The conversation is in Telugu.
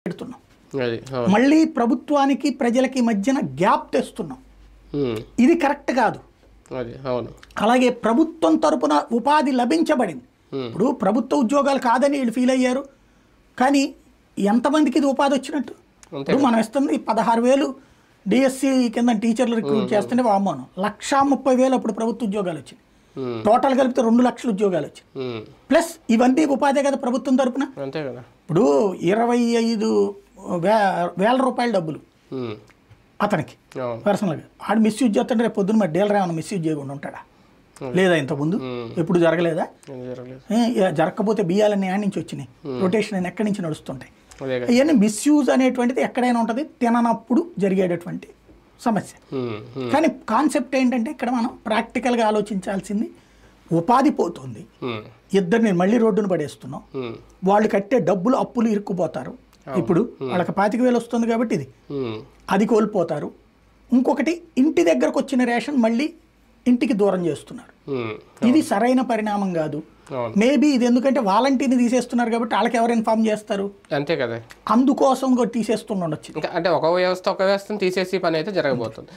పెడుతున్నాం. మళ్ళీ ప్రభుత్వానికి ప్రజలకి మధ్యన గ్యాప్ తెస్తున్నాం. ఇది కరెక్ట్ కాదు. అలాగే ప్రభుత్వం తరపున ఉపాధి లభించబడింది. ఇప్పుడు ప్రభుత్వ ఉద్యోగాలు కాదని వీళ్ళు ఫీల్ అయ్యారు, కానీ ఎంతమందికి ఇది ఉపాధి వచ్చినట్టు? ఇప్పుడు మనం ఇస్తుంది 16,000 డిఎస్సి కింద టీచర్లు రిక్రూట్ చేస్తుంటే వామోను 1,30,000 అప్పుడు ప్రభుత్వ ఉద్యోగాలు వచ్చింది. టోటల్ కలిపితే 2 లక్షల ఉద్యోగాలు వచ్చాయి. ప్లస్ ఇవన్నీ ఉపాధే కదా ప్రభుత్వం తరపున. ఇప్పుడు 25,000 రూపాయల డబ్బులు అతనికి పర్సనల్గా ఆడు మిస్యూజ్ చేస్తుంటే రేపు పొద్దున్న మరి డీలర్ ఏమైనా మిస్యూజ్ చేయకుండా ఉంటాడా? లేదా ఇంతకుముందు ఎప్పుడు జరగలేదా? జరగకపోతే బియ్యాలన్నీ యాడ్ నుంచి వచ్చినాయి, రొటేషన్ అని ఎక్కడి నుంచి నడుస్తుంటాయి. ఇవన్నీ మిస్యూజ్ అనేటువంటిది ఎక్కడైనా ఉంటుంది, తిననప్పుడు జరిగేటటువంటి సమస్య. కానీ కాన్సెప్ట్ ఏంటంటే ఇక్కడ మనం ప్రాక్టికల్గా ఆలోచించాల్సింది, ఉపాధి పోతుంది, ఇద్దరిని మళ్ళీ రోడ్డును పడేస్తున్నాం, వాళ్ళు కట్టే డబ్బులు అప్పులు ఇరుక్కుపోతారు. ఇప్పుడు వాళ్ళకి 25,000 వస్తుంది కాబట్టి అది కోల్పోతారు. ఇంకొకటి ఇంటి దగ్గరకు వచ్చిన రేషన్ మళ్ళీ ఇంటికి దూరం చేస్తున్నారు. ఇది సరైన పరిణామం కాదు. మేబీ ఇది ఎందుకంటే వాలంటీర్ని తీసేస్తున్నారు కాబట్టి వాళ్ళకి ఎవరు ఇన్ఫార్మ్ చేస్తారు? అంతే కదా, అందుకోసం తీసేస్తుండొచ్చు. అంటే ఒక వ్యవస్థను తీసేసి పని అయితే జరగబోతుంది.